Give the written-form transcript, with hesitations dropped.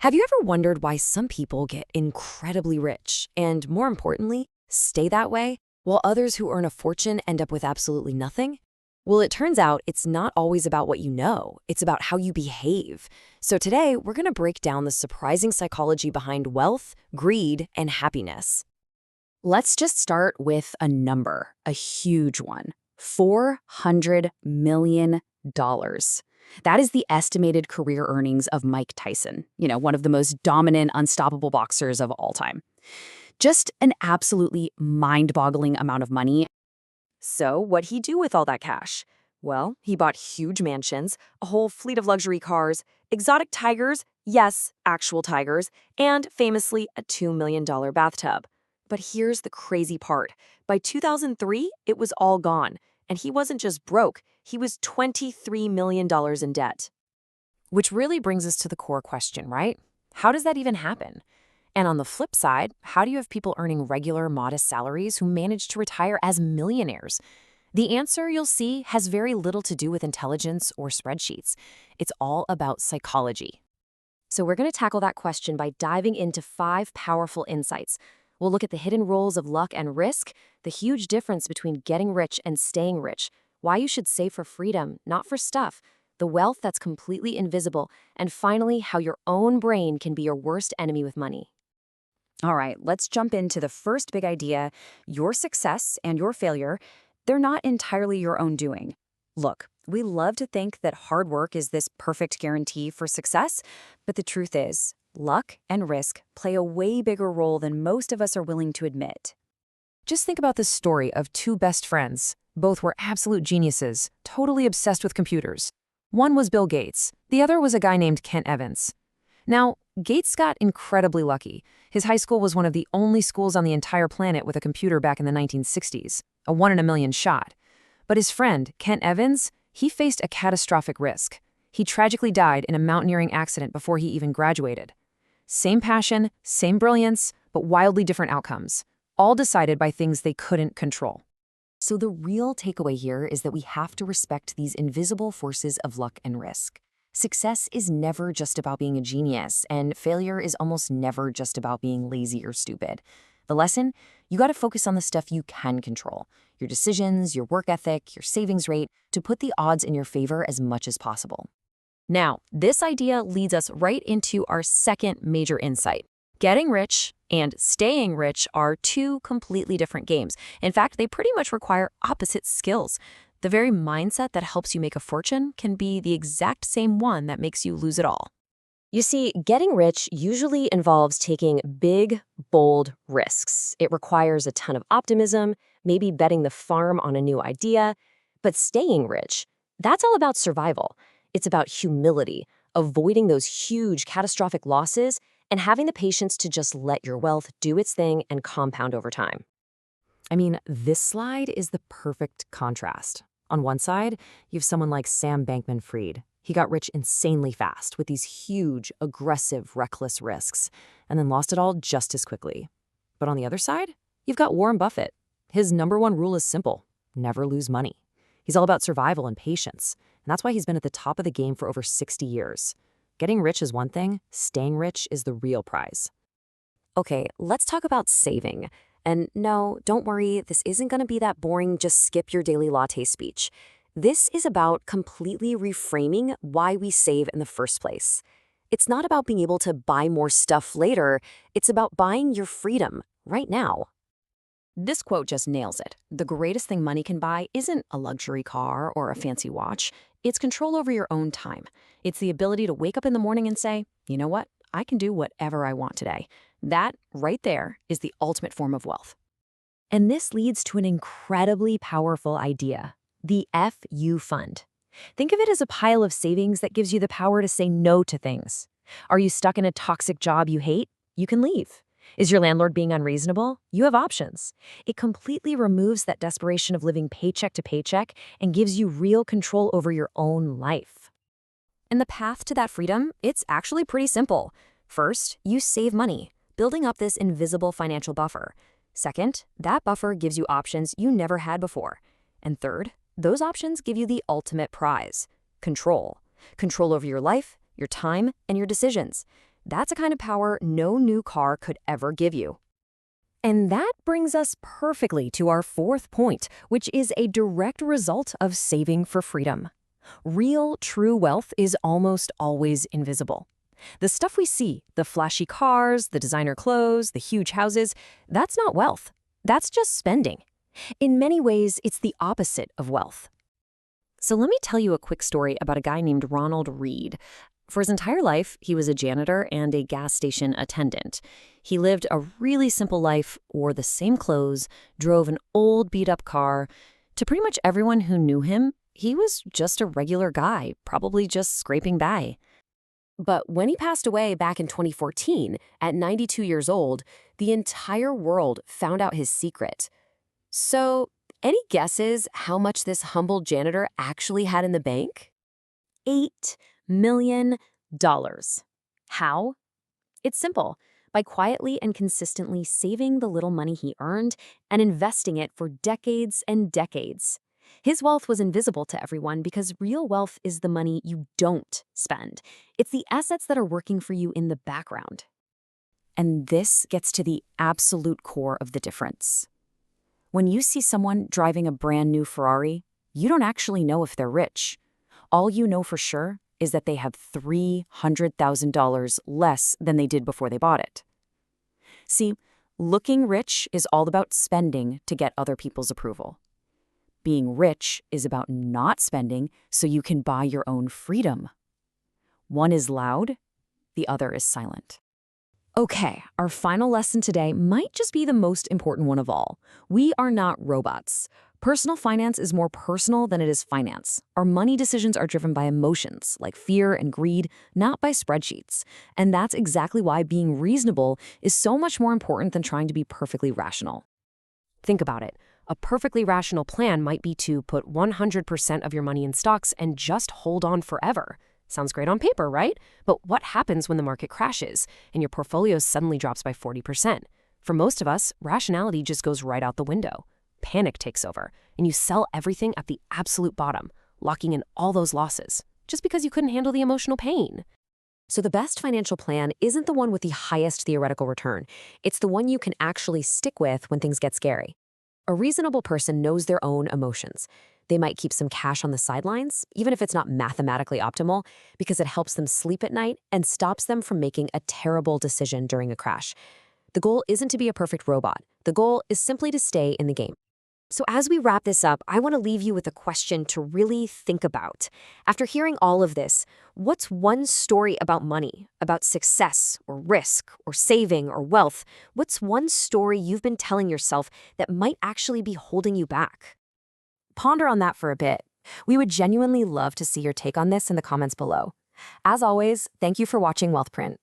Have you ever wondered why some people get incredibly rich and, more importantly, stay that way, while others who earn a fortune end up with absolutely nothing? Well, it turns out it's not always about what you know, it's about how you behave. So today, we're going to break down the surprising psychology behind wealth, greed, and happiness. Let's just start with a number, a huge one, $400 million. That is the estimated career earnings of Mike Tyson, one of the most dominant, unstoppable boxers of all time. Just an absolutely mind-boggling amount of money. So what'd he do with all that cash? Well, he bought huge mansions, a whole fleet of luxury cars, exotic tigers, yes, actual tigers, and famously a $2 million bathtub. But here's the crazy part. By 2003, it was all gone. And he wasn't just broke, he was $23 million in debt. Which really brings us to the core question, right? How does that even happen? And on the flip side, how do you have people earning regular, modest salaries who manage to retire as millionaires? The answer, you'll see, has very little to do with intelligence or spreadsheets. It's all about psychology. So we're going to tackle that question by diving into 5 powerful insights. We'll look at the hidden roles of luck and risk, the huge difference between getting rich and staying rich, why you should save for freedom, not for stuff, the wealth that's completely invisible, and finally, how your own brain can be your worst enemy with money. All right, let's jump into the first big idea. Your success and your failure, they're not entirely your own doing. Look, we love to think that hard work is this perfect guarantee for success, but the truth is, luck and risk play a way bigger role than most of us are willing to admit. Just think about this story of 2 best friends. Both were absolute geniuses, totally obsessed with computers. One was Bill Gates, the other was a guy named Kent Evans. Now, Gates got incredibly lucky. His high school was one of the only schools on the entire planet with a computer back in the 1960s, a 1 in a million shot. But his friend, Kent Evans, he faced a catastrophic risk. He tragically died in a mountaineering accident before he even graduated. Same passion, same brilliance, but wildly different outcomes, all decided by things they couldn't control. So the real takeaway here is that we have to respect these invisible forces of luck and risk. Success is never just about being a genius, and failure is almost never just about being lazy or stupid. The lesson? You got to focus on the stuff you can control, your decisions, your work ethic, your savings rate, to put the odds in your favor as much as possible. Now, this idea leads us right into our second major insight. Getting rich and staying rich are 2 completely different games. In fact, they pretty much require opposite skills. The very mindset that helps you make a fortune can be the exact same one that makes you lose it all. You see, getting rich usually involves taking big, bold risks. It requires a ton of optimism, maybe betting the farm on a new idea. But staying rich, that's all about survival. It's about humility, avoiding those huge catastrophic losses, and having the patience to just let your wealth do its thing and compound over time. I mean, this slide is the perfect contrast. On one side, you have someone like Sam Bankman-Fried. He got rich insanely fast with these huge, aggressive, reckless risks, and then lost it all just as quickly. But on the other side, you've got Warren Buffett. His #1 rule is simple: never lose money. He's all about survival and patience, and that's why he's been at the top of the game for over 60 years. Getting rich is one thing, staying rich is the real prize. Okay, let's talk about saving. And no, don't worry, this isn't going to be that boring just skip your daily latte speech. This is about completely reframing why we save in the first place. It's not about being able to buy more stuff later, it's about buying your freedom right now. This quote just nails it. The greatest thing money can buy isn't a luxury car or a fancy watch. It's control over your own time. It's the ability to wake up in the morning and say, you know what? I can do whatever I want today. That, right there, is the ultimate form of wealth. And this leads to an incredibly powerful idea, the FU fund. Think of it as a pile of savings that gives you the power to say no to things. Are you stuck in a toxic job you hate? You can leave. Is your landlord being unreasonable? You have options. It completely removes that desperation of living paycheck to paycheck and gives you real control over your own life. And the path to that freedom, it's actually pretty simple. First, you save money, building up this invisible financial buffer. Second, that buffer gives you options you never had before. And third, those options give you the ultimate prize: control. Control over your life, your time, and your decisions. That's a kind of power no new car could ever give you. And that brings us perfectly to our fourth point, which is a direct result of saving for freedom. Real, true wealth is almost always invisible. The stuff we see, the flashy cars, the designer clothes, the huge houses, that's not wealth. That's just spending. In many ways, it's the opposite of wealth. So let me tell you a quick story about a guy named Ronald Reed. For his entire life, he was a janitor and a gas station attendant. He lived a really simple life, wore the same clothes, drove an old beat-up car. To pretty much everyone who knew him, he was just a regular guy, probably just scraping by. But when he passed away back in 2014, at 92 years old, the entire world found out his secret. So, any guesses how much this humble janitor actually had in the bank? $8 million. How? It's simple. By quietly and consistently saving the little money he earned and investing it for decades and decades. His wealth was invisible to everyone because real wealth is the money you don't spend. It's the assets that are working for you in the background. And this gets to the absolute core of the difference. When you see someone driving a brand new Ferrari, you don't actually know if they're rich. All you know for sure is that they have $300,000 less than they did before they bought it. See, looking rich is all about spending to get other people's approval. Being rich is about not spending so you can buy your own freedom. One is loud, the other is silent. Okay, our final lesson today might just be the most important one of all. We are not robots. Personal finance is more personal than it is finance. Our money decisions are driven by emotions, like fear and greed, not by spreadsheets. And that's exactly why being reasonable is so much more important than trying to be perfectly rational. Think about it. A perfectly rational plan might be to put 100% of your money in stocks and just hold on forever. Sounds great on paper, right? But what happens when the market crashes and your portfolio suddenly drops by 40%? For most of us, rationality just goes right out the window. Panic takes over, and you sell everything at the absolute bottom, locking in all those losses, just because you couldn't handle the emotional pain. So the best financial plan isn't the one with the highest theoretical return. It's the one you can actually stick with when things get scary. A reasonable person knows their own emotions. They might keep some cash on the sidelines, even if it's not mathematically optimal, because it helps them sleep at night and stops them from making a terrible decision during a crash. The goal isn't to be a perfect robot. The goal is simply to stay in the game. So as we wrap this up, I want to leave you with a question to really think about. After hearing all of this, what's one story about money, about success or risk or saving or wealth? What's one story you've been telling yourself that might actually be holding you back? Ponder on that for a bit. We would genuinely love to see your take on this in the comments below. As always, thank you for watching Wealthprint.